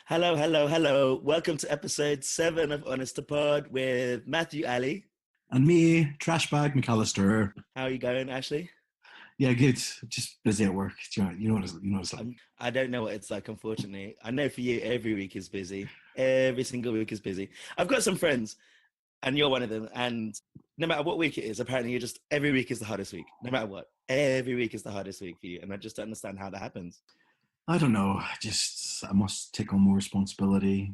Hello, hello, hello. Welcome to episode 7 of Honest to Pod with Matthew Ali. And me, trash bag McAllister. How are you going, Ashley? Yeah, good. Just busy at work. You know what it's like. I don't know what it's like, unfortunately. I know for you, every week is busy. Every single week is busy. I've got some friends, and you're one of them. And no matter what week it is, apparently every week is the hardest week. No matter what. Every week is the hardest week for you. And I just don't understand how that happens. I don't know. I must take on more responsibility.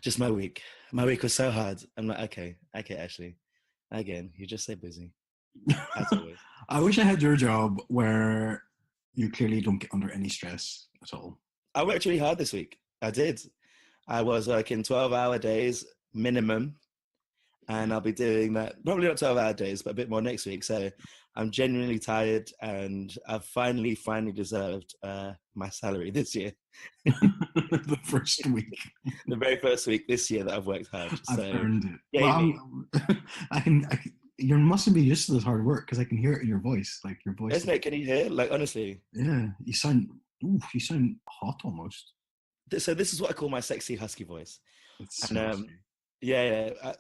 Just my week. My week was so hard. I'm like, okay, Ashley. Again, you're just so busy. As always. I wish I had your job where you clearly don't get under any stress at all. I worked really hard this week. I did. I was working 12-hour days minimum, and I'll be doing that, probably not 12-hour days, but a bit more next week. So I'm genuinely tired, and I've finally deserved my salary this year. The first week. The very first week this year that I've worked hard. I've earned it. Yeah, you mustn't be used to this hard work because I can hear it in your voice. Like your voice. Isn't it? Can you hear? Like, honestly. Yeah, you sound hot almost. So this is what I call my sexy husky voice. It's and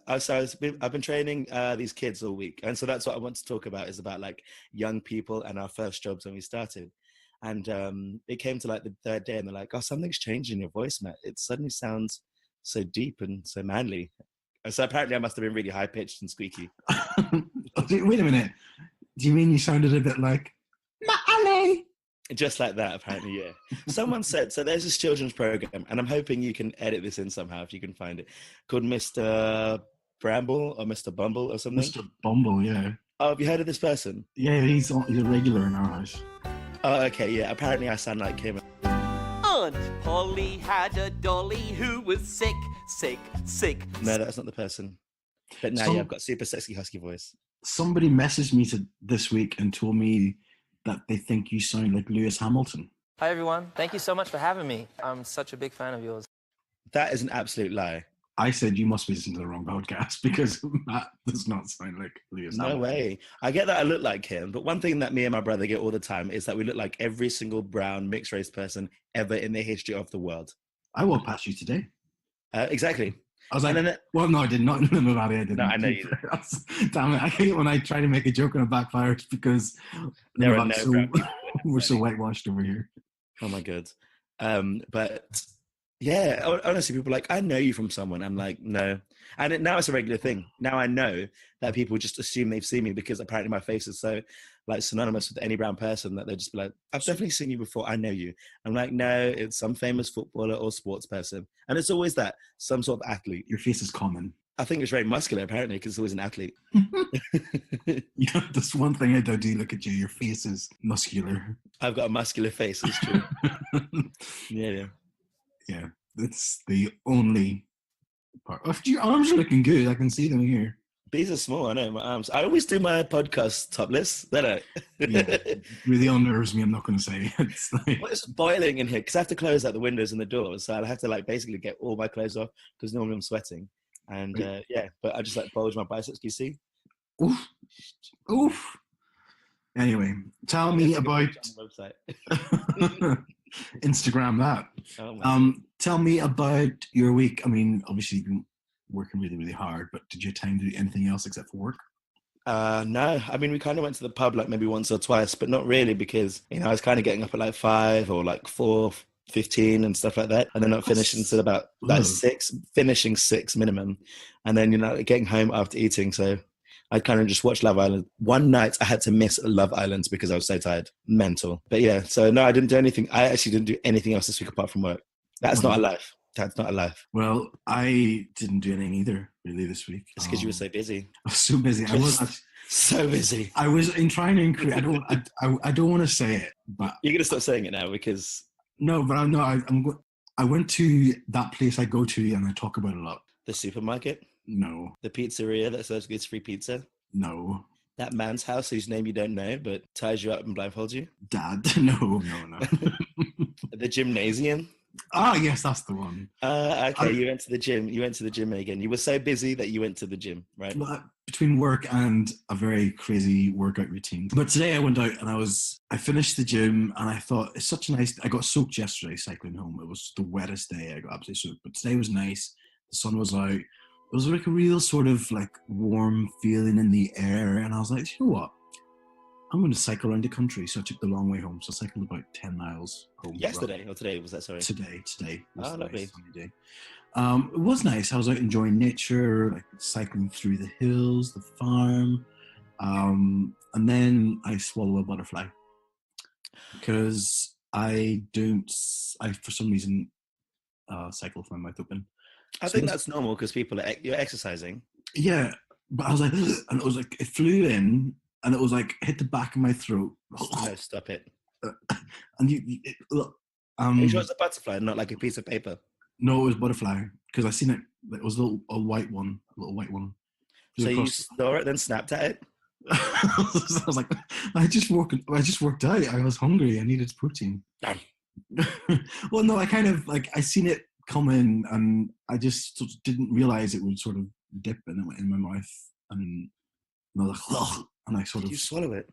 I've been training these kids all week, and so that's what I want to talk about, is about like young people and our first jobs when we started. And it came to like the third day, and they're like, "Oh, something's changed in your voice, Matt. It suddenly sounds so deep and so manly." And so apparently, I must have been really high pitched and squeaky. Wait a minute. Do you mean you sounded a bit like Matt Ali? Just like that, apparently, yeah. Someone said, so there's this children's program, and I'm hoping you can edit this in somehow if you can find it, called Mr. Bramble or Mr. Bumble or something. Mr. Bumble, yeah. Oh, have you heard of this person? Yeah, he's a regular in our house. Oh, okay, yeah. Apparently, I sound like him. Aunt Polly had a dolly who was sick. No, that's not the person. But now, I've got super sexy husky voice. Somebody messaged me this week and told me that they think you sound like Lewis Hamilton. Hi, everyone. Thank you so much for having me. I'm such a big fan of yours. That is an absolute lie. I said you must be listening to the wrong podcast because Matt does not sound like Lewis Hamilton. No way. I get that I look like him, but one thing that me and my brother get all the time is that we look like every single brown mixed race person ever in the history of the world. I walked past you today. Exactly. I was like, well, no, I did not. No, I didn't. No, I know you did. Damn it. I hate when I try to make a joke and it backfires because we're so whitewashed over here. Oh, my God. But yeah, honestly, people are like, I know you from someone. I'm like, no. And now it's a regular thing. Now I know that people just assume they've seen me because apparently my face is so like synonymous with any brown person that they just be like, I've definitely seen you before. I know you. I'm like, no, it's some famous footballer or sports person. And it's always that, some sort of athlete. Your face is common. I think it's very muscular, apparently, because it's always an athlete. Yeah, that's one thing I do look at you. Your face is muscular. I've got a muscular face, it's true. Yeah. Yeah, that's the only part. Oh, your arms are looking good. I can see them here. These are small, I know, my arms. I always do my podcast topless, don't I? Yeah, it really unnerves me, I'm not going to say. It's like... Well, it's boiling in here because I have to close out the windows and the doors. So I have to like basically get all my clothes off because normally I'm sweating. And but I just like bulge my biceps, can you see? Oof. Anyway, tell me about... Instagram that. Oh, tell me about your week. I mean, obviously you've been working really, really hard, but did you have time to do anything else except for work? No, I mean, we kind of went to the pub like maybe once or twice, but not really because, I was kind of getting up at like 5 or like 4:15 and stuff like that. And then not finishing until about like 6, finishing 6 minimum. And then, getting home after eating. So I kind of just watched Love Island. One night I had to miss Love Island because I was so tired. Mental. But yeah, so no, I didn't do anything. I actually didn't do anything else this week apart from work. That's not a life. That's not a life. Well, I didn't do anything either, really, this week. It's because you were so busy. I was so busy. I was so busy. I was in trying to increase. I don't want to say it, but you're gonna stop saying it now because no, but I went to that place I go to and I talk about it a lot. The supermarket. No. The pizzeria that serves gluten-free pizza? No. That man's house whose name you don't know but ties you up and blindfolds you? Dad? No. The gymnasium? Ah, yes, that's the one. Okay, you went to the gym. You went to the gym again. You were so busy that you went to the gym, right? Between work and a very crazy workout routine. But today I went out and I finished the gym and I thought it's such a nice. I got soaked yesterday cycling home. It was the wettest day. I got absolutely soaked. But today was nice. The sun was out. It was like a real sort of like warm feeling in the air. And I was like, you know what? I'm going to cycle around the country. So I took the long way home. So I cycled about 10 miles home. Yesterday or today was that? Sorry. Today. Was lovely. Nice sunny day. It was nice. I was out enjoying nature, like cycling through the hills, the farm. And then I swallow a butterfly because I for some reason, cycle with my mouth open. I think that's normal because you're exercising. Yeah. But I was like, and it was like, it flew in. And it was like hit the back of my throat. No, stop it. And it was a butterfly, not like a piece of paper. No, it was butterfly because I seen it. It was a white one. So you saw it, then snapped at it. I was like, I just worked out. I was hungry. I needed protein. Well, no, I kind of I seen it coming, and I just didn't realize it would sort of dip in my mouth, and I was like, ugh. And I sort of... Did you swallow it?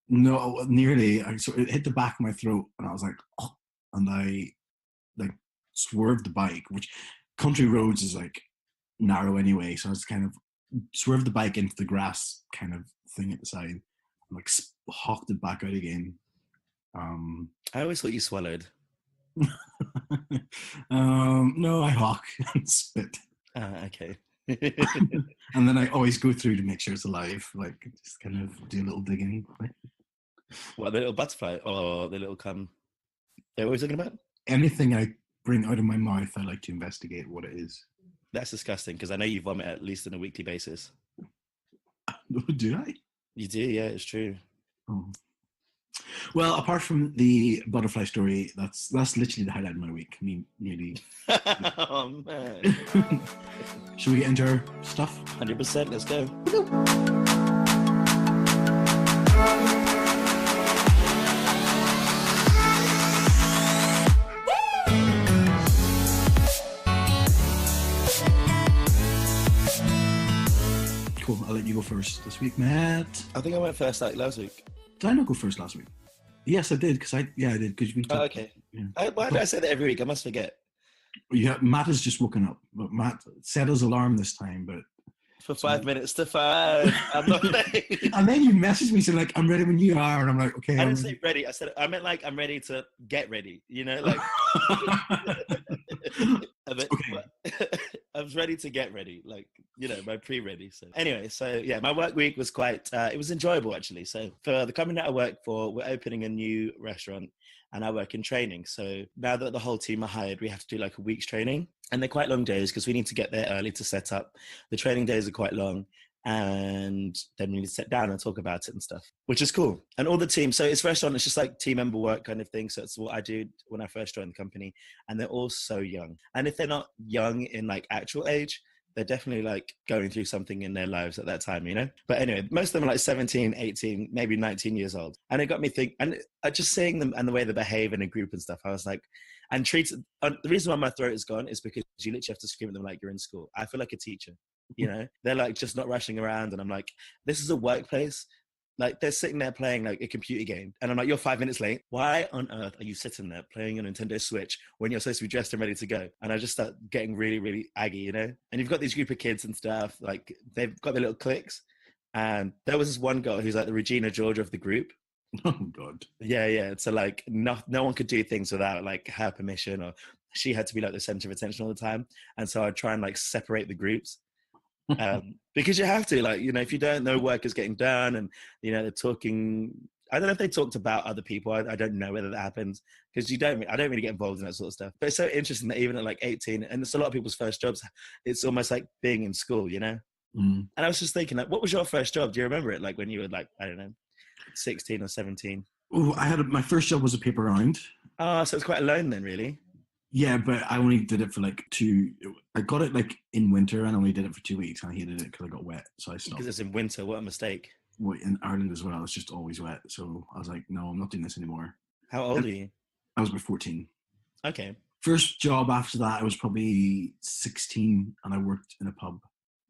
No, nearly. It hit the back of my throat, and I was like, oh. And I swerved the bike, which country roads is like narrow anyway. So I was kind of swerved the bike into the grass kind of thing at the side, and hawked it back out again. I always thought you swallowed. No, I hawk and spit. Okay. And then I always go through to make sure it's alive, just kind of do a little digging. What, the little butterfly or the little cum? They're always talking about? Anything I bring out of my mouth, I like to investigate what it is. That's disgusting because I know you vomit at least on a weekly basis. Do I? You do, yeah, it's true. Oh. Well, apart from the butterfly story, that's literally the highlight of my week. I mean, nearly. Oh, man. Should we get into our stuff? 100%, let's go. Cool, I'll let you go first this week, Matt. I think I went first last week. Did I not go first last week? Yes, I did, because I did. Cause we talked, okay. Yeah. Why did I say that every week? I must forget. Yeah, Matt has just woken up. But Matt set his alarm this time, but... For 5 minutes to 5. I'm not ready. And then you messaged me saying, I'm ready when you are. And I'm like, okay. I didn't say ready. I meant I'm ready to get ready. You know, okay. I was ready to get ready, my pre-ready. So anyway, my work week was quite, it was enjoyable actually. So for the company that I work for, we're opening a new restaurant and I work in training. So now that the whole team are hired, we have to do a week's training. And they're quite long days because we need to get there early to set up. The training days are quite long. And then we need to sit down and talk about it and stuff, which is cool. And all the team, so it's restaurant, it's just like team member work kind of thing. So it's what I did when I first joined the company. And they're all so young. And if they're not young in actual age, they're definitely going through something in their lives at that time, you know? But anyway, most of them are 17, 18, maybe 19 years old. And it got me thinking, and just seeing them and the way they behave in a group and stuff, I was like, and treated, the reason why my throat is gone is because you literally have to scream at them like you're in school. I feel like a teacher, you know? They're just not rushing around. And I'm like, this is a workplace. They're sitting there playing a computer game. And I'm like, you're 5 minutes late. Why on earth are you sitting there playing your Nintendo Switch when you're supposed to be dressed and ready to go? And I just start getting really, really aggy, you know? And you've got these group of kids and stuff, they've got their little cliques. And there was this one girl who's the Regina Georgia of the group. Oh, God. Yeah. So no one could do things without her permission, or she had to be the center of attention all the time. And so I'd try and separate the groups. Because you have to, if you don't know work is getting done and, they're talking, I don't know if they talked about other people. I don't know whether that happens because I don't really get involved in that sort of stuff. But it's so interesting that even at 18, and it's a lot of people's first jobs, it's almost like being in school, you know? Mm. And I was just thinking, what was your first job? Do you remember it? When you were I don't know, 16 or 17? Oh, my first job was a paper round. Oh, so it's quite alone then, really? Yeah, but I only did it for I got it in winter and I only did it for 2 weeks and I hated it because I got wet. So I stopped. Because it's in winter, what a mistake. Well, in Ireland as well, it's just always wet. So I was like, no, I'm not doing this anymore. How old are you? I was about 14. Okay. First job after that, I was probably 16 and I worked in a pub.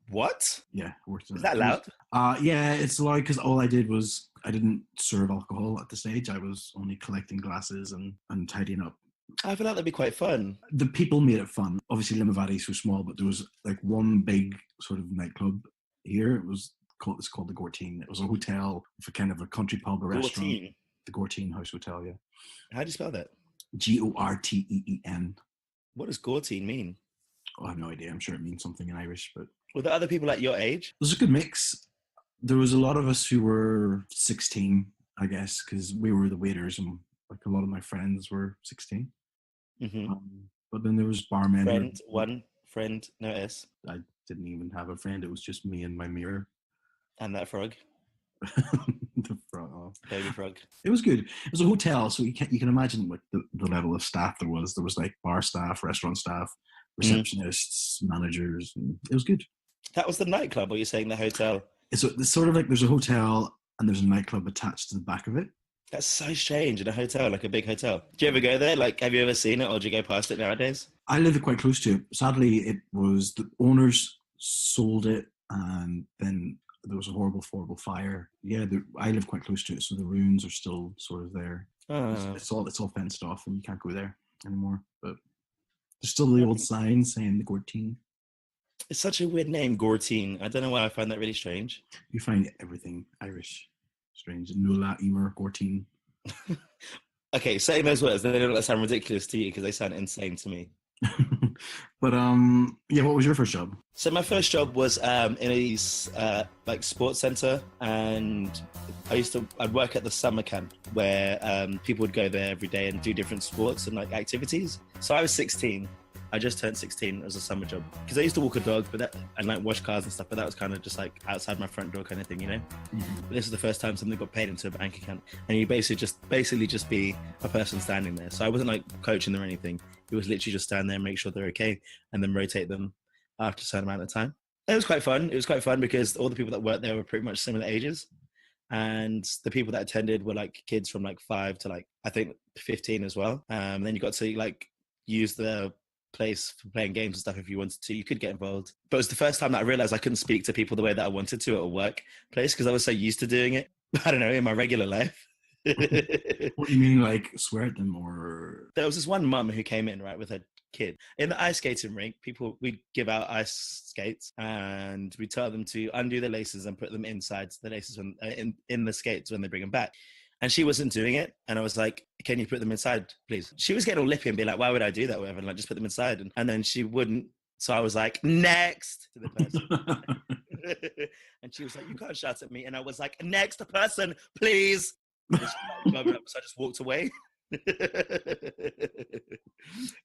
What? Yeah, I worked in Is that allowed? Yeah, it's allowed because all I did was I didn't serve alcohol at the stage. I was only collecting glasses and tidying up. I feel like that'd be quite fun. The people made it fun. Obviously, Limavady is so small, but there was like one big sort of nightclub here. It's called the Gortine. It was a hotel for kind of a country pub, a restaurant. Gortine? The Gortine House Hotel, yeah. How do you spell that? Gorteen. What does Gortine mean? Oh, I have no idea. I'm sure it means something in Irish, but Were there other people like your age? it was a good mix. There was a lot of us who were 16, I guess, because we were the waiters, and like a lot of my friends were 16. Mm-hmm. But then there was barmen. Friend, one friend, no S. I didn't even have a friend. It was just me and my mirror. And that frog, The frog. baby frog. It was good. It was a hotel, so you can imagine like the level of staff there was. There was like bar staff, restaurant staff, receptionists, managers, and it was good. That was the nightclub, or you're saying the hotel? It's sort of like there's a hotel and there's a nightclub attached to the back of it. That's so strange in a hotel, like a big hotel. Do you ever go there? Like, have you ever seen it, or do you go past it nowadays? I live quite close to it. Sadly, it was the owners sold it, and then there was a horrible fire. Yeah, I live quite close to it, so the ruins are still sort of there. Oh. It's all fenced off, and you can't go there anymore. But there's still the old sign saying the Gortine. It's such a weird name, Gortine. I don't know why I find that really strange. You find everything Irish strange. Nuala, Emer, Gortine. Okay, saying those words, they don't sound ridiculous to you because they sound insane to me. But yeah, what was your first job? So my first job was in a like sports center, and I'd work at the summer camp where people would go there every day and do different sports and like activities. So I was 16. I just turned 16 as a summer job because I used to walk a dog, and like wash cars and stuff. But that was kind of just like outside my front door kind of thing, you know. Mm-hmm. But this is the first time something got paid into a bank account, and you basically just be a person standing there. So I wasn't like coaching them or anything. It was literally just stand there and make sure they're okay, and then rotate them after a certain amount of time. It was quite fun. It was quite fun because all the people that worked there were pretty much similar ages, and the people that attended were like kids from like 5 to like I think 15 as well. Then you got to like use the place for playing games and stuff. If you wanted to, you could get involved. But it was the first time that I realized I couldn't speak to people the way that I wanted to at a workplace because I was so used to doing it, I don't know, in my regular life. What do you mean, like swear at them or? There was this one mum who came in, right, with her kid. In the ice skating rink, we'd give out ice skates and we'd tell them to undo the laces and put them inside the laces in the skates when they bring them back. And she wasn't doing it. And I was like, can you put them inside, please? She was getting all lippy and be like, why would I do that? Whatever. And like, just put them inside. And then she wouldn't. So I was like, next to the person. And she was like, you can't shout at me. And I was like, next person, please. So I just walked away.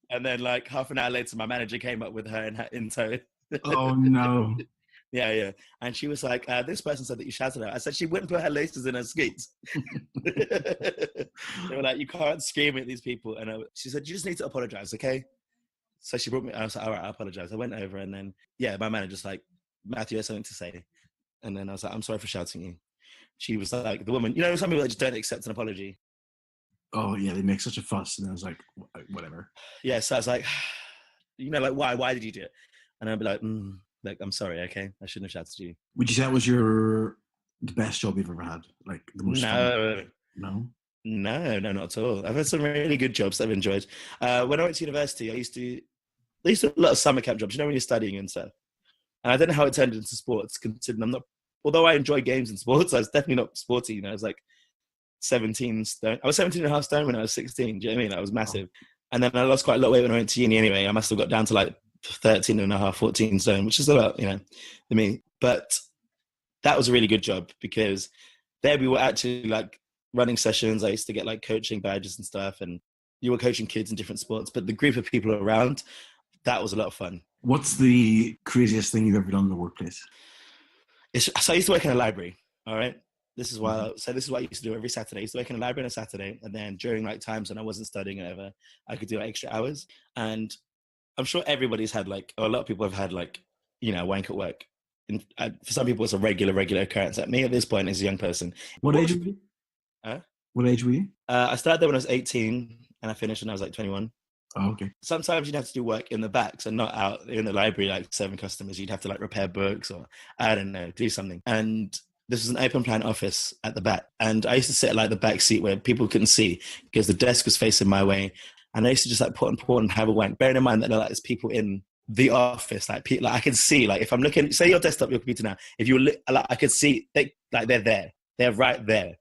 And then like half an hour later, my manager came up with her in tow. Oh, no. Yeah. And she was like, this person said that you shouted at her. I said, she wouldn't put her laces in her skates. They were like, you can't scream at these people. And she said, you just need to apologize, okay? So she brought me, I was like, all right, I apologize. I went over and then, my manager's like, Matthew has something to say. And then I was like, I'm sorry for shouting you. She was like, the woman, some people that just don't accept an apology. Oh, yeah, they make such a fuss. And I was like, whatever. Yeah, so I was like, like, why did you do it? And I'd be like, I'm sorry, okay? I shouldn't have shouted you. Would you say that was the best job you've ever had? Like the most fun? No? No, not at all. I've had some really good jobs that I've enjoyed. When I went to university, I used to do a lot of summer camp jobs, when you're studying and stuff. And I don't know how it turned into sports, considering I'm not, although I enjoy games and sports, I was definitely not sporty. I was like 17 stone. I was 17 and a half stone when I was 16. Do you know what I mean? I was massive. And then I lost quite a lot of weight when I went to uni anyway. I must have got down to like 13 and a half, 14 stone, which is a lot, to me. But that was a really good job because there we were actually like running sessions. I used to get like coaching badges and stuff, and you were coaching kids in different sports. But the group of people around, that was a lot of fun. What's the craziest thing you've ever done in the workplace? So I used to work in a library. All right. This is what I used to do every Saturday. I used to work in a library on a Saturday, and then during like times when I wasn't studying or whatever, I could do like, extra hours. And I'm sure everybody's had like, or a lot of people have had like, wank at work. And for some people, it's a regular occurrence. At me, at this point, as a young person. What age were you? Huh? What age were you? I started there when I was 18, and I finished when I was like 21. Oh, okay. Sometimes you'd have to do work in the back, so not out in the library like serving customers. You'd have to like repair books or I don't know, do something. And this was an open plan office at the back, and I used to sit at like the back seat where people couldn't see because the desk was facing my way. And I used to just like put and have a wank. Bearing in mind that there's people in the office, like people, like I can see, like if I'm looking, say your desktop, your computer now, if you look, like I could see, they're there, they're right there.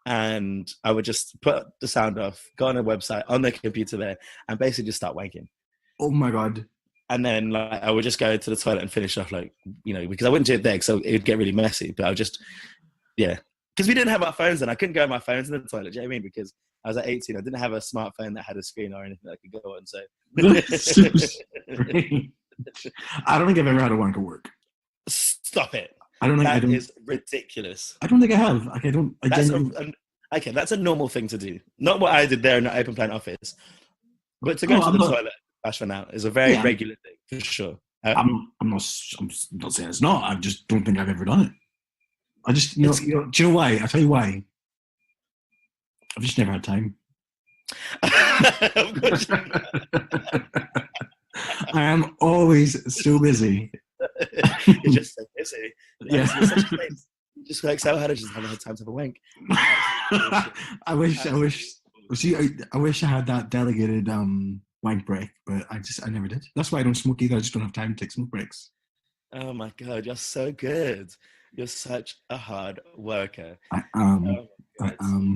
And I would just put the sound off, go on a website on the computer there, and basically just start wanking. Oh my God. And then like I would just go to the toilet and finish off, like, you know, because I wouldn't do it there, so it would get really messy. But I would just, yeah, because we didn't have our phones then. I couldn't go on my phones in the toilet. Do you know what I mean? Because I was at 18, I didn't have a smartphone that had a screen or anything that I could go on. So I don't think I've ever had a wank at work. Stop it. That is ridiculous. I don't think I have. Like, That's a normal thing to do. Not what I did there in the open plan office, but to go to the toilet, flash one out, is a very regular thing for sure. I'm not saying it's not. I just don't think I've ever done it. I just, do you know why? I'll tell you why. I've just never had time. Of course. I am always so busy. You're just so busy. Yeah. Just like so hard, I just haven't had time to have a wank. I wish I had that delegated wank break, but I never did. That's why I don't smoke either. I just don't have time to take smoke breaks. Oh my God, you're so good. You're such a hard worker.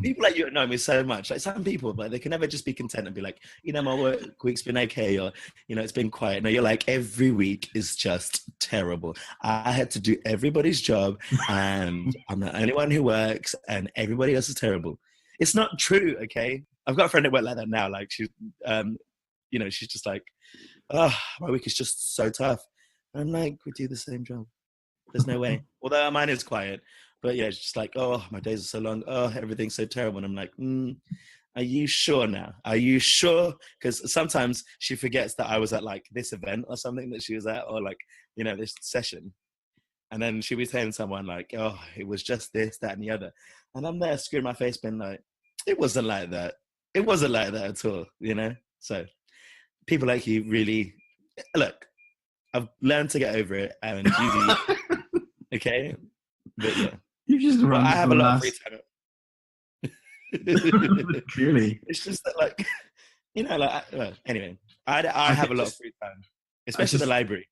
People like you know me so much. Like some people, but they can never just be content and be like, you know, my work week's been okay, or you know, it's been quiet. No, you're like, every week is just terrible. I had to do everybody's job, and I'm the only one who works, and everybody else is terrible. It's not true, okay? I've got a friend that works like that now. Like she, you know, she's just like, oh, my week is just so tough. And I'm like, we do the same job. There's no way. Although mine is quiet. But yeah, it's just like, oh, my days are so long. Oh, everything's so terrible. And I'm like, are you sure now? Are you sure? Because sometimes she forgets that I was at like this event or something that she was at, or like, you know, this session. And then she'll be telling someone like, oh, it was just this, that, and the other. And I'm there screwing my face being like, it wasn't like that. It wasn't like that at all, you know? So people like you really, look, I've learned to get over it, and you okay? But yeah. You just run. I have a lot of free time. Clearly. It's just that, like, you know, like, well, anyway, I have a lot of free time, especially the library.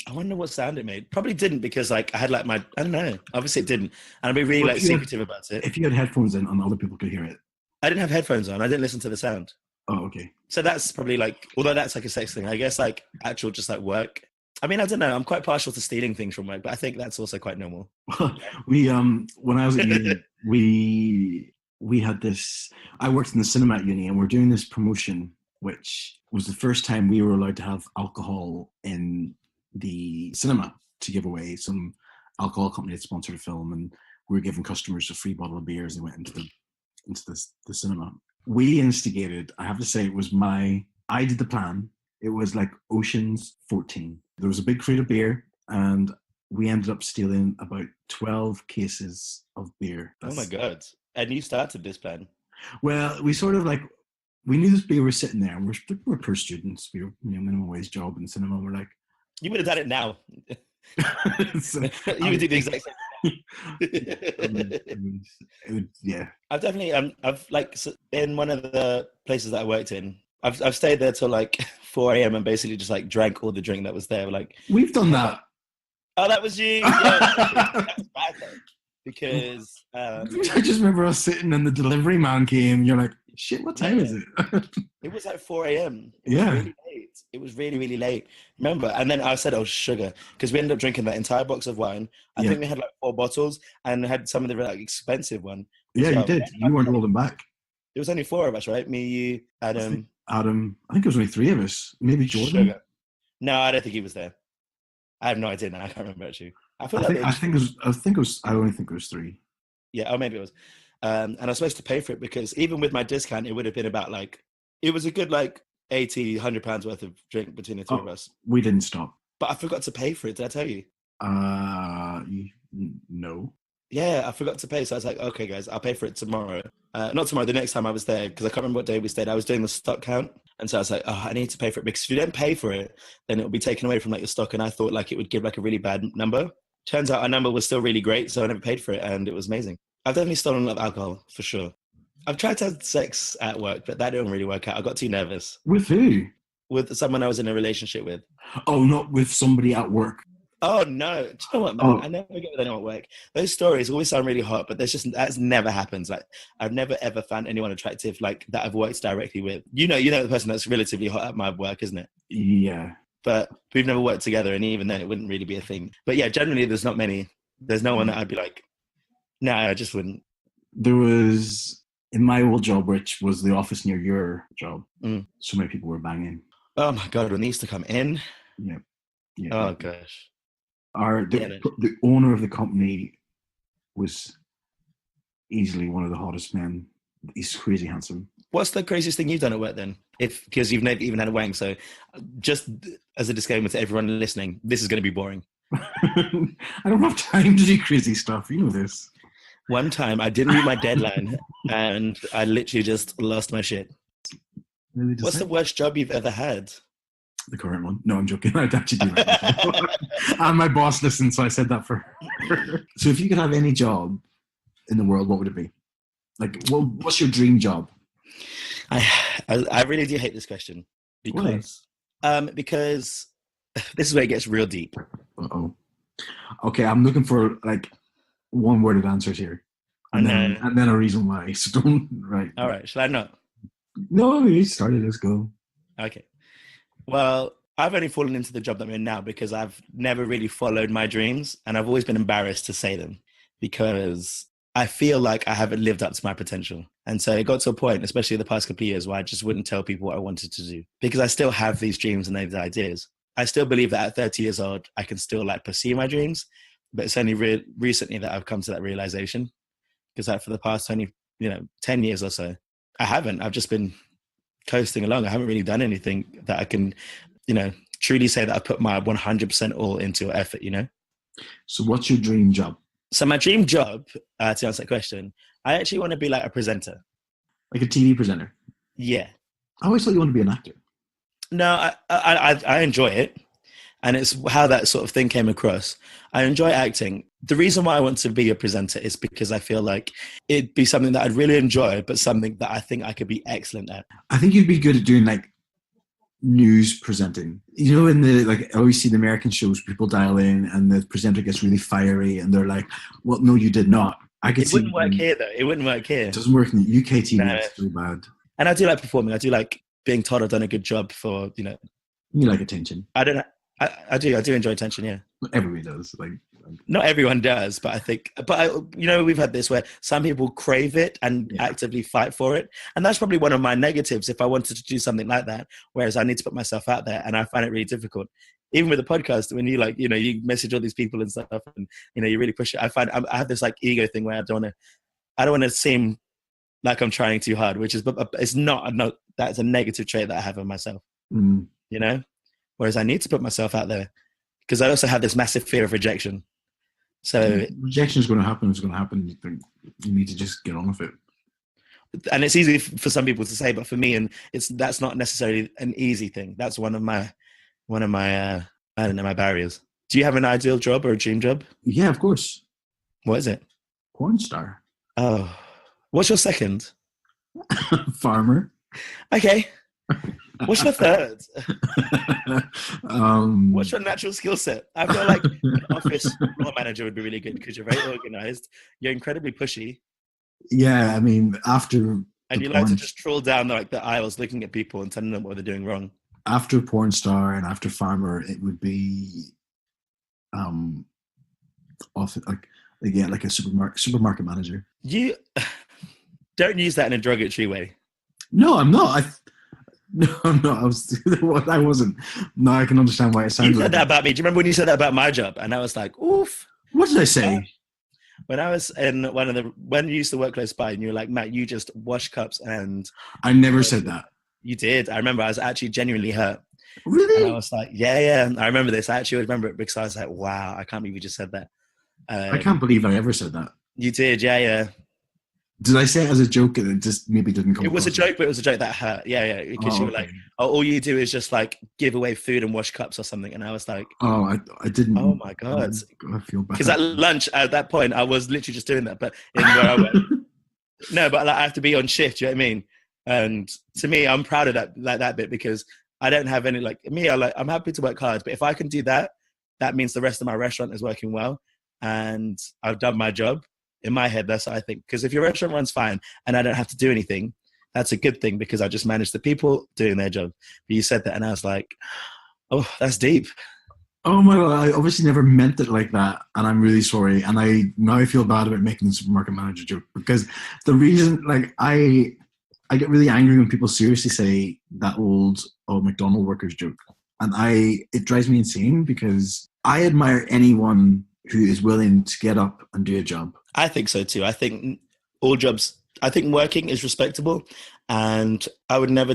I wonder what sound it made. Probably didn't, because, like, I had, like, I don't know. Obviously it didn't. And I'd be really, like, secretive about it. If you had headphones in and other people could hear it. I didn't have headphones on. I didn't listen to the sound. Oh, okay. So that's probably, like, although that's, like, a sex thing, I guess, like, actual just, like, work. I mean, I don't know. I'm quite partial to stealing things from work, but I think that's also quite normal. We, when I was at uni, we had this, I worked in the cinema at uni, and we're doing this promotion, which was the first time we were allowed to have alcohol in the cinema to give away. Some alcohol company had sponsored a film, and we were giving customers a free bottle of beer as they went into the cinema. We instigated, I have to say, I did the plan. It was like Ocean's 14. There was a big crate of beer, and we ended up stealing about 12 cases of beer. Oh my God. And you started this plan? Well, we sort of like, we knew this beer was sitting there, and we're poor students. We were, you know, minimum wage job in the cinema. We're like, you would have done it now. You would do the exact same. Yeah. I've definitely, I've like in one of the places that I worked in, I've stayed there till like 4 a.m. and basically just like drank all the drink that was there. Like, we've done that. Oh, that was you. Yeah. That's bad though, because I just remember us sitting and the delivery man came. You're like, shit, what time is it? It was like 4 a.m. Yeah. Really late. It was really, really late. Remember? And then I said, oh, sugar, because we ended up drinking that entire box of wine. I think we had like 4 bottles and had some of the like expensive one. Yeah, you did. You weren't holding back. It was only 4 of us, right? Me, you, Adam. I think it was only 3 of us. Maybe Jordan. Sugar. No, I don't think he was there. I have no idea now. I can't remember actually. I only think it was 3. Yeah, or maybe it was. And I was supposed to pay for it because even with my discount, it would have been about like, it was a good like 80, 100 pounds worth of drink between the two of us. We didn't stop. But I forgot to pay for it. Did I tell you? No. Yeah, I forgot to pay. So I was like, okay, guys, I'll pay for it tomorrow. Not tomorrow, the next time I was there, because I can't remember what day we stayed. I was doing the stock count. And so I was like, oh, I need to pay for it, because if you don't pay for it, then it'll be taken away from like your stock. And I thought like it would give like a really bad number. Turns out our number was still really great. So I never paid for it, and it was amazing. I've definitely stolen a lot of alcohol, for sure. I've tried to have sex at work, but that didn't really work out. I got too nervous. With who? With someone I was in a relationship with. Oh, not with somebody at work. Oh no! Do you know what, man? Oh. I never get with anyone at work. Those stories always sound really hot, but that's never happens. Like I've never ever found anyone attractive like that I've worked directly with. You know the person that's relatively hot at my work, isn't it? Yeah. But we've never worked together, and even then, it wouldn't really be a thing. But yeah, generally, there's not many. There's no one that I'd be like, no, I just wouldn't. There was in my old job, which was the office near your job. So many people were banging. Oh my god, when they used to come in. Yeah. Oh gosh. The owner of the company was easily one of the hottest men. He's crazy handsome. What's the craziest thing you've done at work then? Because you've never even had a wang. So just as a disclaimer to everyone listening, this is going to be boring. I don't have time to do crazy stuff. You know this. One time I didn't meet my deadline and I literally just lost my shit. Really What's the worst job you've ever had? The current one. No, I'm joking. I'd actually do that. And my boss listened, so I said that for her. So if you could have any job in the world, what would it be? Like, what's your dream job? I really do hate this question. Because this is where it gets real deep. Uh-oh. Okay, I'm looking for like one-worded answers here. And then a reason why. So don't, right. All right, shall I not? No, you started. Let's go. Okay. Well, I've only fallen into the job that I'm in now because I've never really followed my dreams, and I've always been embarrassed to say them because I feel like I haven't lived up to my potential. And so it got to a point, especially the past couple of years, where I just wouldn't tell people what I wanted to do because I still have these dreams and these ideas. I still believe that at 30 years old, I can still like pursue my dreams, but it's only recently that I've come to that realization because like for the past 10 years or so, I haven't. I've just been coasting along. I haven't really done anything that I can, truly say that I put my 100% all into effort, So what's your dream job? So my dream job, to answer that question, I actually want to be like a presenter. Like a TV presenter? Yeah. I always thought you wanted to be an actor. No, I enjoy it. And it's how that sort of thing came across. I enjoy acting. The reason why I want to be a presenter is because I feel like it'd be something that I'd really enjoy, but something that I think I could be excellent at. I think you'd be good at doing like news presenting. In I always see the American shows, people dial in and the presenter gets really fiery and they're like, well, no, you did not. It wouldn't work here though. It wouldn't work here. It doesn't work in the UK TV. No. It's really bad. And I do like performing. I do like being told I've done a good job for, You like attention. I do enjoy attention, yeah. Everybody does. Not everyone does, but I think, we've had this where some people crave it and actively fight for it. And that's probably one of my negatives if I wanted to do something like that, whereas I need to put myself out there and I find it really difficult. Even with the podcast, when you you message all these people and stuff and, you really push it. I have this ego thing where I don't want to seem like I'm trying too hard, but it's not, that's a negative trait that I have of myself, Whereas I need to put myself out there because I also have this massive fear of rejection. So rejection is going to happen. It's going to happen. You need to just get on with it. And it's easy for some people to say, but for me, that's not necessarily an easy thing. That's one of my my barriers. Do you have an ideal job or a dream job? Yeah, of course. What is it? Porn star. Oh, what's your second? Farmer. Okay. What's your third? What's your natural skill set? I feel like an office floor manager would be really good because you're very organized. You're incredibly pushy. Yeah, I mean, after... And you like to just troll down the aisles looking at people and telling them what they're doing wrong. After porn star and after farmer, it would be often like a supermarket manager. You don't use that in a derogatory way. No, I'm not. No, I wasn't. No, I can understand why it sounded. You said that about me. Do you remember when you said that about my job? And I was like, oof. What did I say? When I was in when you used to work close by and you were like, Matt, you just wash cups and... I never said that. You did. I remember I was actually genuinely hurt. Really? And I was like, yeah. I remember this. I actually remember it because I was like, wow, I can't believe you just said that. I can't believe I ever said that. You did, yeah, yeah. Did I say it as a joke and it just maybe didn't come It was a across? joke, but it was a joke that hurt. Yeah, yeah. Because you were like, Okay. oh, all you do is just like give away food and wash cups or something. And I was like, Oh, I didn't. oh my God. I feel bad. Because at lunch, at that point, I was literally just doing that. But in where I work, no, but like, I have to be on shift, you know what I mean? And to me, I'm proud of that, like that bit, because I don't have any, like me, I'm happy to work hard. But if I can do that, that means the rest of my restaurant is working well. And I've done my job. In my head, that's what I think. Because if your restaurant runs fine and I don't have to do anything, that's a good thing, because I just manage the people doing their job. But you said that and I was like, oh, that's deep. Oh my God, I obviously never meant it like that, and I'm really sorry. And I feel bad about making the supermarket manager joke, because the reason, like, I get really angry when people seriously say that old McDonald workers joke, and it drives me insane, because I admire anyone who is willing to get up and do a job. I think so too. I think all jobs, I think working is respectable, and I would never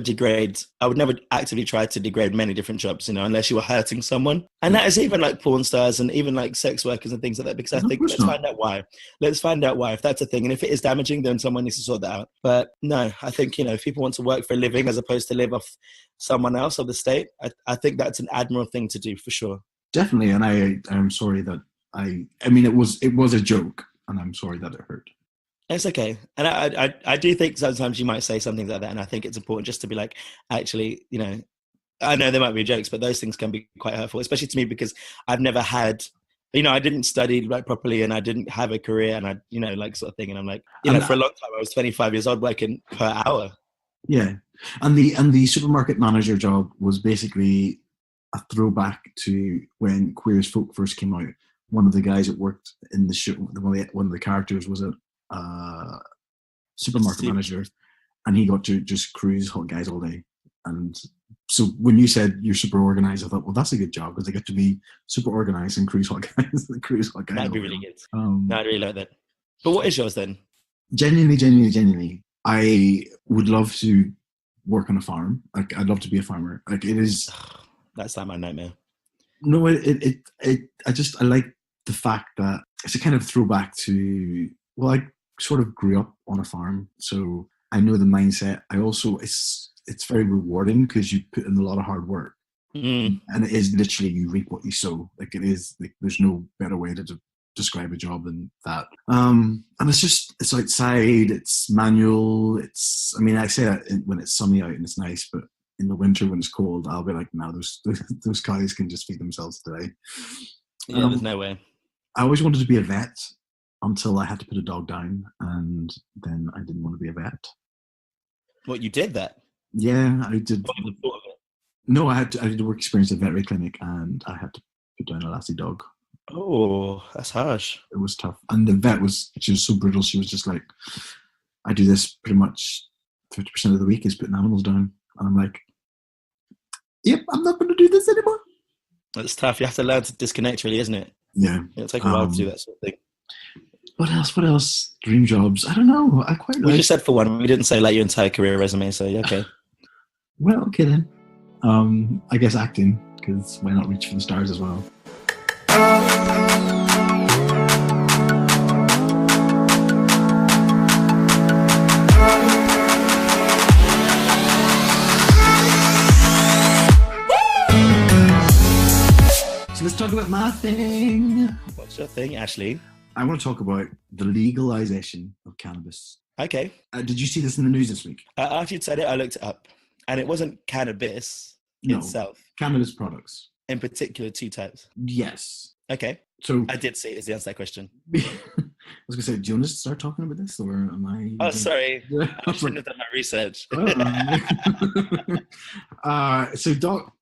actively try to degrade many different jobs, unless you were hurting someone. And that is even like porn stars and even like sex workers and things like that, because I think let's find out why. Let's find out why, if that's a thing. And if it is damaging, then someone needs to sort that out. But no, I think, if people want to work for a living as opposed to live off someone else or the state, I think that's an admirable thing to do for sure. Definitely. And I'm sorry that I mean, it was a joke, and I'm sorry that it hurt. It's okay. And I do think sometimes you might say something like that, and I think it's important just to be like, actually, I know there might be jokes, but those things can be quite hurtful, especially to me, because I've never had, I didn't study like properly, and I didn't have a career, and I, like sort of thing. And I'm like, for a long time, I was 25 years old working per hour. Yeah. And the supermarket manager job was basically a throwback to when Queer as Folk first came out. One of the guys that worked in the show, one of the characters was a supermarket manager, and he got to just cruise hot guys all day. And so when you said you're super organized, I thought, well, that's a good job, because they get to be super organized and cruise hot guys. That'd be really good. I'd really like that. But what is yours then? Genuinely, I would love to work on a farm. Like, I'd love to be a farmer. Like, it is. That's like my nightmare. No, I like the fact that it's a kind of throwback to, well, I sort of grew up on a farm, so I know the mindset. I also, it's very rewarding, because you put in a lot of hard work, and it is literally, you reap what you sow. Like, it is, like, there's no better way to describe a job than that. And it's outside, it's manual, I mean, I say that when it's sunny out and it's nice, but in the winter when it's cold, I'll be like, no, those cows can just feed themselves today. Yeah, there's no way. I always wanted to be a vet until I had to put a dog down, and then I didn't want to be a vet. What, you did that? Yeah, I did. What was the thought of it? No, I did work experience at a veterinary clinic, and I had to put down a lassie dog. Oh, that's harsh. It was tough. And the vet she was so brutal. She was just like, I do this pretty much 50% of the week is putting animals down. And I'm like, yep, I'm not going to do this anymore. That's tough. You have to learn to disconnect, really, isn't it? Yeah. It'll take a while to do that sort of thing. What else? Dream jobs? I don't know. I quite like... We just said for one. We didn't say like your entire career resume, so yeah, okay. Well, okay then. I guess acting, because why not reach for the stars as well? So let's talk about my thing. What's your thing, Ashley? I want to talk about the legalization of cannabis. Okay. Did you see this in the news this week? After you'd said it, I looked it up. And it wasn't cannabis itself. Cannabis products. In particular, 2 types. Yes. Okay. So I did see it as the answer to that question. I was going to say, do you want to start talking about this, or am I... Oh, sorry. I shouldn't have done my research.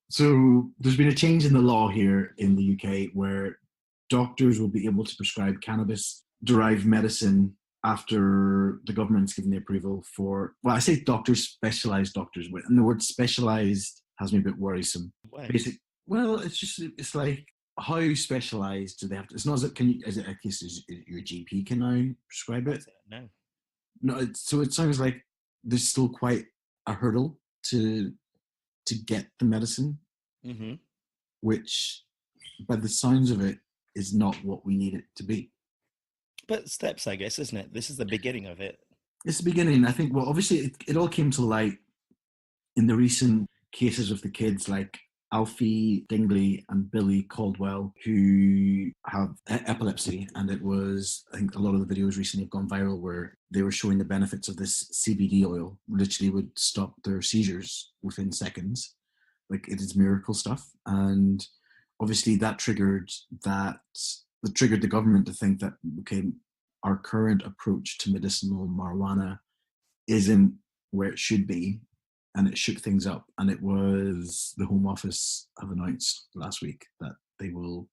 So there's been a change in the law here in the UK where doctors will be able to prescribe cannabis-derived medicine after the government's given the approval for, well, I say doctors, specialised doctors, and the word specialised has me a bit worrisome. Why? Well, it's like, how specialised do they have to, it's not as if, is it a case your GP can now prescribe it? No, so it sounds like there's still quite a hurdle to get the medicine, which, by the sounds of it, is not what we need it to be. But steps, I guess, isn't it? This is the beginning of it. It's the beginning. I think, well, obviously it all came to light in the recent cases of the kids like Alfie Dingley and Billy Caldwell, who have epilepsy. And it was, I think a lot of the videos recently have gone viral where they were showing the benefits of this CBD oil, literally would stop their seizures within seconds. Like, it is miracle stuff. And obviously that triggered the government to think that, okay, our current approach to medicinal marijuana isn't where it should be, and it shook things up. And it was the Home Office have announced last week that they will,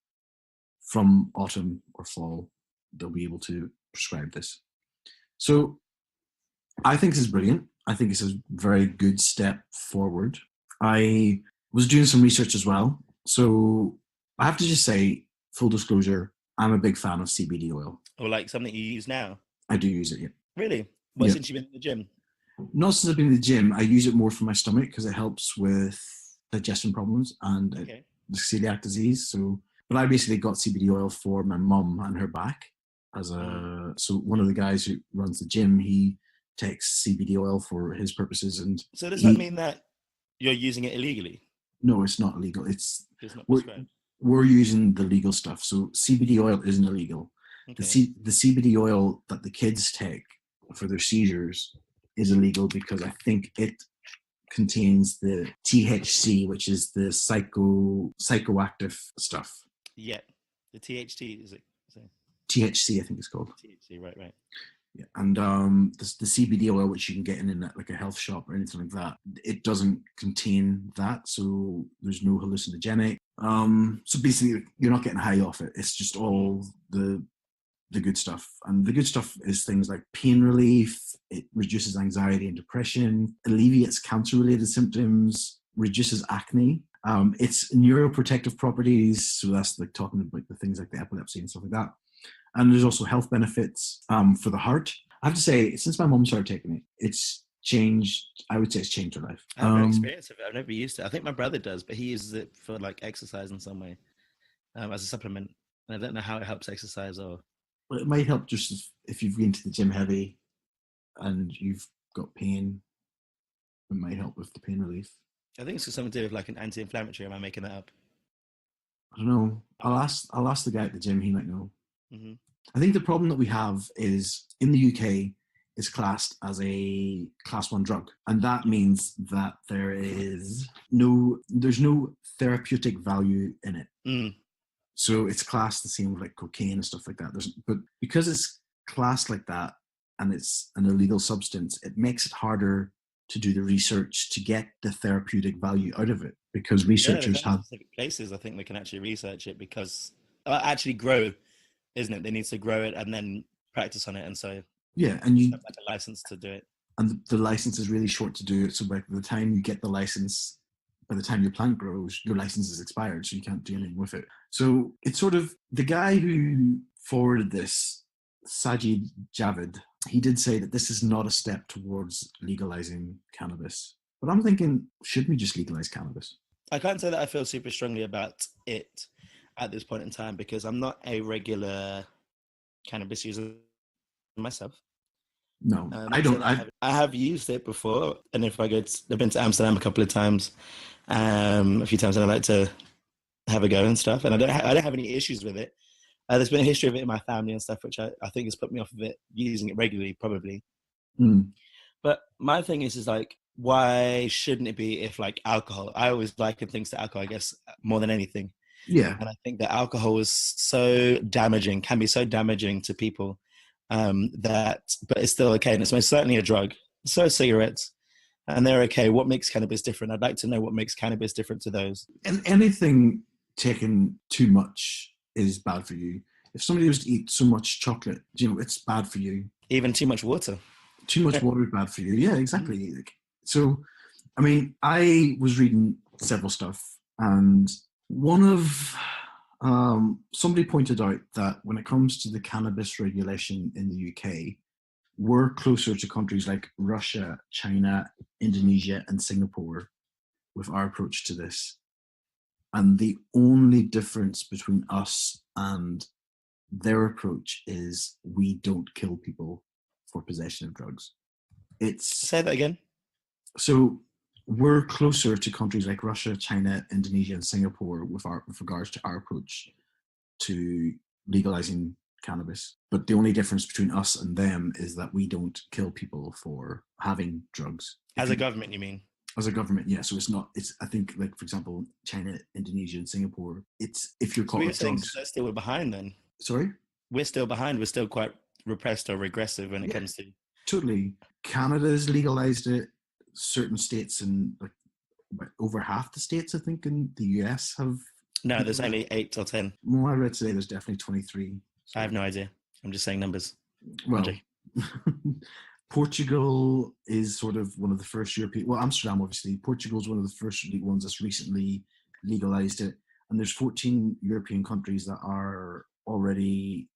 from autumn or fall, they'll be able to prescribe this. So I think this is brilliant. I think it's a very good step forward. I was doing some research as well. So I have to just say, full disclosure, I'm a big fan of CBD oil. Or like something you use now? I do use it, yeah. Really? Well, Yeah. since you've been in the gym? Not since I've been in the gym. I use it more for my stomach because it helps with digestion problems and Okay. celiac disease. So, but I basically got CBD oil for my mum and her back. So one of the guys who runs the gym, he takes CBD oil for his purposes. And So does that mean that you're using it illegally? No, it's not illegal. It's not we're, prescribed? we're using the legal stuff. So CBD oil isn't illegal. Okay. The CBD oil that the kids take for their seizures is illegal because I think it contains the THC, which is the psychoactive stuff. Yeah. The THT, is it? THC, I think it's called. THC, right. Yeah. And the CBD oil, which you can get in like a health shop or anything like that, it doesn't contain that. So there's no hallucinogenic. So basically, you're not getting high off it. It's just all the good stuff. And the good stuff is things like pain relief. It reduces anxiety and depression, alleviates cancer-related symptoms, reduces acne. It's neuroprotective properties. So that's like talking about the things like the epilepsy and stuff like that. And there's also health benefits for the heart. I have to say, since my mom started taking it, it's changed. I would say it's changed her life. I have no experience of it. I've never used it. I think my brother does, but he uses it for like exercise in some way, as a supplement. And I don't know how it helps exercise or. Well, it might help just if you've been to the gym heavy and you've got pain. It might help with the pain relief. I think it's got something to do with like an anti-inflammatory. Am I making that up? I don't know. I'll ask the guy at the gym. He might know. Mm-hmm. I think the problem that we have is in the UK, it's classed as a class 1 drug. And that means that there's no therapeutic value in it. Mm. So it's classed the same with like cocaine and stuff like that. But because it's classed like that and it's an illegal substance, it makes it harder to do the research to get the therapeutic value out of it, because researchers have specific places I think they can actually research it because actually grow, isn't it? They need to grow it and then practice on it, and so and you have like a license to do it. And the license is really short to do it. So by the time you get the license, by the time your plant grows, your license is expired, so you can't do anything with it. So it's sort of the guy who forwarded this, Sajid Javid, he did say that this is not a step towards legalizing cannabis. But I'm thinking, should we just legalize cannabis? I can't say that I feel super strongly about it at this point in time because I'm not a regular cannabis user myself. No, I don't. I have used it before, and if I've been to Amsterdam a couple of times, a few times, and I like to have a go and stuff, and I don't have any issues with it. There's been a history of it in my family and stuff, which I think has put me off of it, using it regularly, probably. Mm. But my thing is like, why shouldn't it be if like alcohol? I always liken things to alcohol, I guess, more than anything. Yeah. And I think that alcohol is so damaging, can be so damaging to people, but it's still okay. And it's most certainly a drug. So are cigarettes, and they're okay. What makes cannabis different? I'd like to know what makes cannabis different to those. And anything taken too much is bad for you. If somebody was to eat so much chocolate, it's bad for you. Even too much water. Too much water is bad for you. Yeah, exactly. So, I mean, I was reading several stuff, and one of somebody pointed out that when it comes to the cannabis regulation in the UK, we're closer to countries like Russia, China, Indonesia, and Singapore with our approach to this. And the only difference between us and their approach is we don't kill people for possession of drugs. Say that again. So we're closer to countries like Russia, China, Indonesia, and Singapore with regards to our approach to legalizing cannabis. But the only difference between us and them is that we don't kill people for having drugs. As a government, you mean? As a government, yeah. So I think, like, for example, China, Indonesia, and Singapore, it's if you're caught with drugs. So still we're behind then? Sorry? We're still behind. We're still quite repressed or regressive when it comes to... Totally. Canada's legalized it. Certain states, and like over half the states, I think, in the US have... No, there's only 8 or 10. Well, I read today there's definitely 23. So. I have no idea. I'm just saying numbers. Well, Portugal is sort of one of the first European... Well, Amsterdam, obviously. Portugal's one of the first ones that's recently legalized it. And there's 14 European countries that are already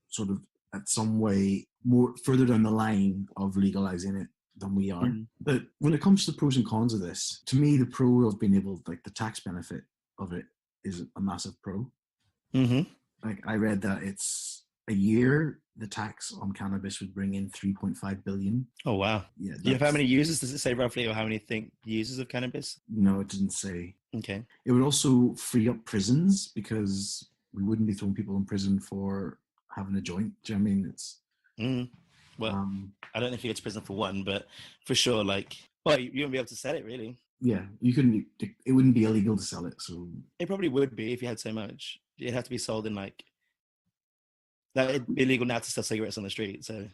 sort of at some way more further down the line of legalizing it than we are. Mm-hmm. But when it comes to the pros and cons of this, to me, the pro of being able, like the tax benefit of it is a massive pro. Mm-hmm. Like I read that it's a year, the tax on cannabis would bring in 3.5 billion. Oh, wow. Yeah. Do you have how many users? Does it say roughly, or how many users of cannabis? No, it didn't say. Okay. It would also free up prisons because we wouldn't be throwing people in prison for having a joint. Do you know what I mean? It's... Well, I don't know if you go to prison for one, but for sure, like, well, you wouldn't be able to sell it, really. Yeah, you couldn't. It wouldn't be illegal to sell it, so it probably would be if you had so much. It'd have to be sold in like it'd be illegal now to sell cigarettes on the street. So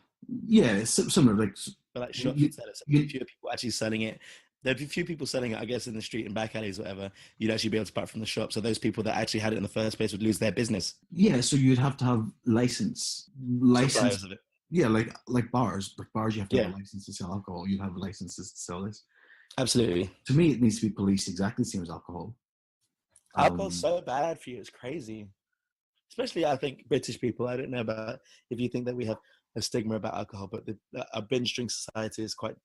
yeah, it's similar. Like, but like shops would sell it. So fewer people actually selling it. There'd be few people selling it, I guess, in the street and back alleys, or whatever. You'd actually be able to buy it from the shop. So those people that actually had it in the first place would lose their business. Yeah, so you'd have to have license of it. Yeah, like bars. Like bars, you have to have a license to sell alcohol. You'd have licenses to sell this. Absolutely. To me, it needs to be policed exactly the same as alcohol. Alcohol's so bad for you. It's crazy. Especially, I think, British people. I don't know about if you think that we have a stigma about alcohol, but our binge drink society is quite,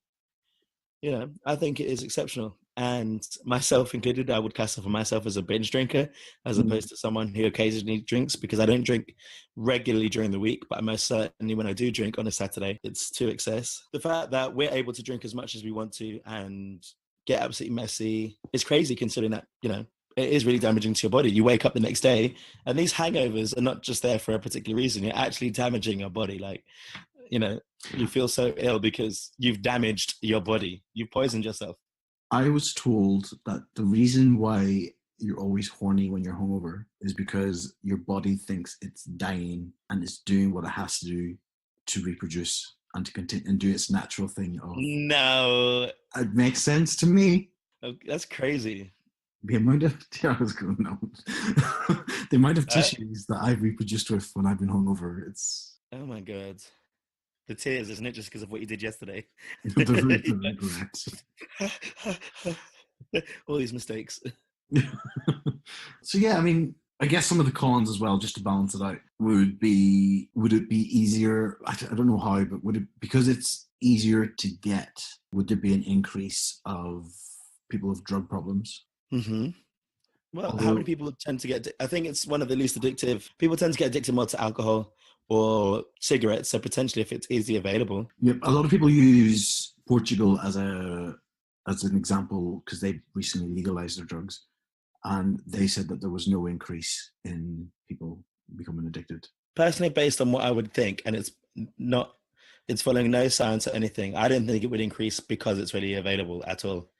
I think it is exceptional. And myself included, I would classify myself as a binge drinker as opposed to someone who occasionally drinks, because I don't drink regularly during the week, but most certainly when I do drink on a Saturday, it's to excess. The fact that we're able to drink as much as we want to and get absolutely messy is crazy, considering that, it is really damaging to your body. You wake up the next day and these hangovers are not just there for a particular reason. You're actually damaging your body. Like, you feel so ill because you've damaged your body. You've poisoned yourself. I was told that the reason why you're always horny when you're hungover is because your body thinks it's dying and it's doing what it has to do to reproduce and to continue and do its natural thing. No. It makes sense to me. Oh, that's crazy. The amount of the amount of tissues that I've reproduced with when I've been hungover, it's... Oh my God. The tears, isn't it? Just because of what you did yesterday. the regret. All these mistakes. So yeah, I mean, I guess some of the cons as well, just to balance it out, would it be easier? I don't know how, but because it's easier to get, would there be an increase of people with drug problems? Mm-hmm. Well, how many people tend to get... I think it's one of the least addictive. People tend to get addicted more to alcohol or cigarettes, so potentially if it's easily available. Yep, a lot of people use Portugal as an example because they recently legalized their drugs, and they said that there was no increase in people becoming addicted. Personally, based on what I would think, and it's following no science or anything, I don't think it would increase because it's really available at all.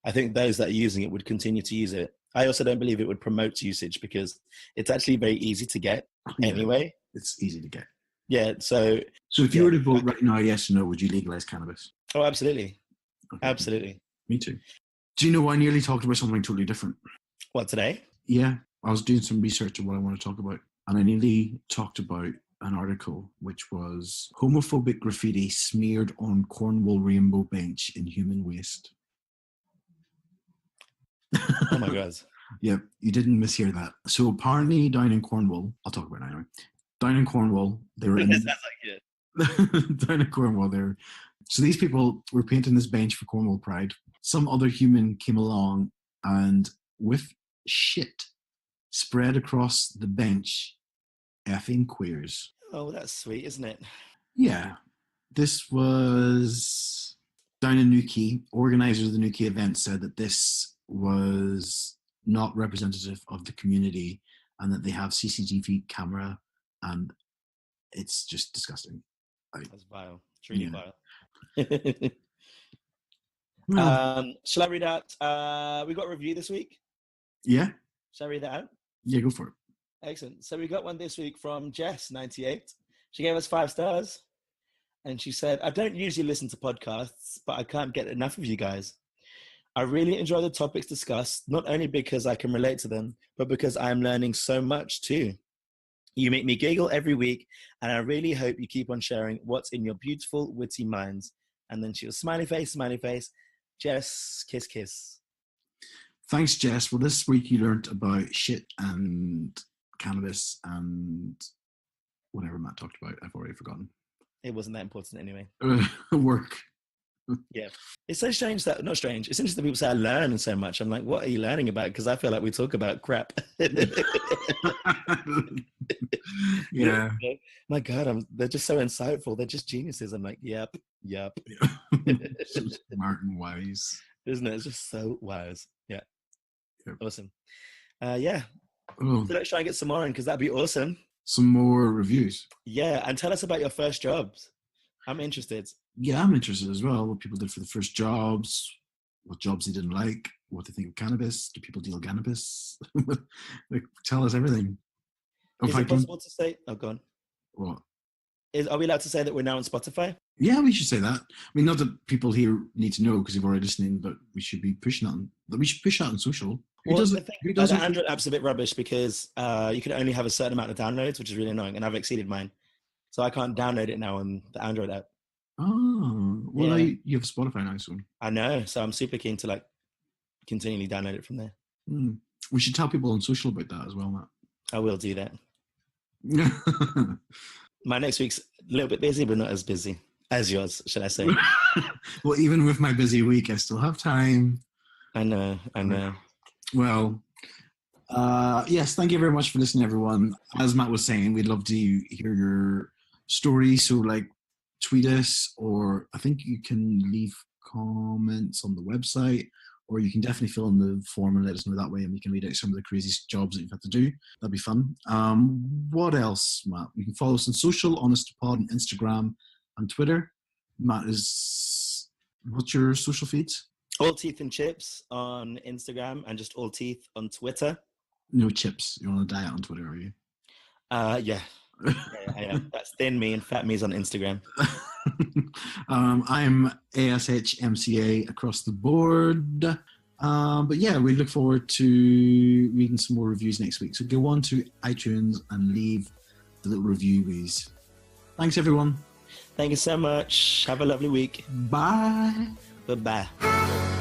I think those that are using it would continue to use it. I also don't believe it would promote usage because it's actually very easy to get anyway. It's easy to get. Yeah, so if you were to vote right now, yes or no, would you legalize cannabis? Oh, absolutely. Okay. Absolutely. Me too. Do you know I nearly talked about something totally different? What, today? Yeah, I was doing some research on what I want to talk about, and I nearly talked about an article which was homophobic graffiti smeared on Cornwall Rainbow Bench in human waste. Oh my God. Yeah, you didn't mishear that. So apparently down in Cornwall, I'll talk about it anyway. Down in Cornwall, they were... Sounds like it. Down in Cornwall, so these people were painting this bench for Cornwall Pride. Some other human came along and with shit spread across the bench, effing queers. Oh, that's sweet, isn't it? Yeah. This was down in Newquay. Organisers of the Newquay event said that this was not representative of the community and that they have CCTV camera, and it's just disgusting. That's vile. It's really Yeah. vile. Well, Shall I read out? We got a review this week. yeah. Shall I read that out? Yeah, go for it. Excellent. So we got one this week from Jess98. She gave us 5 stars. And she said, I don't usually listen to podcasts, but I can't get enough of you guys. I really enjoy the topics discussed, not only because I can relate to them, but because I am learning so much too. You make me giggle every week, and I really hope you keep on sharing what's in your beautiful, witty minds. And then she was smiley face, Jess, kiss, kiss. Thanks, Jess. Well, this week you learnt about shit and cannabis and whatever Matt talked about. I've already forgotten. It wasn't that important anyway. Work. Yeah. It's so strange that, not strange, it's interesting that people say I learn so much. I'm like, what are you learning about? Because I feel like we talk about crap. Yeah. My God, they're just so insightful. They're just geniuses. I'm like, yep. So smart and wise. Isn't it? It's just so wise. Yeah. Yep. Awesome. Yeah. Oh, So let's try and get some more in, because that'd be awesome. some more reviews. Yeah. And tell us about your first jobs. I'm interested. Yeah, I'm interested as well. What people did for the first jobs, what jobs they didn't like, what they think of cannabis. Do people deal cannabis? Like, tell us everything. Is it possible to say? Oh, go on. What? Are we allowed to say that we're now on Spotify? Yeah, we should say that. I mean, not that people here need to know because they've already listening, but we should be pushing on. We should push out on social. Who Well, does the it? thing- Who does the it? Android app's a bit rubbish because you can only have a certain amount of downloads, which is really annoying, and I've exceeded mine. So I can't download it now on the Android app. Oh, well, now Yeah. you have Spotify now, so I know, so I'm super keen to continually download it from there. we should tell people on social about that as well, Matt. I will do that. My next week's a little bit busy, but not as busy as yours, should I say? Well, even with my busy week, I still have time. I know. Well, yes, thank you very much for listening, everyone. As Matt was saying, we'd love to hear your stories. So, tweet us, or I think you can leave comments on the website, or you can definitely fill in the form and let us know that way, and we can read out some of the craziest jobs that you've had to do. That'd be fun. What else, Matt? You can follow us on social, Honest to Pod, on Instagram and Twitter. Matt, what's your social feeds? All Teeth and Chips on Instagram and just All Teeth on Twitter. No chips. You're on a diet on Twitter, are you? Yeah. I am. That's Thin Me and Fat Me's on Instagram. I'm ASHMCA across the board. But yeah, we look forward to reading some more reviews next week. So go on to iTunes and leave the little reviews. Thanks, everyone. Thank you so much. Have a lovely week. Bye. Bye-bye.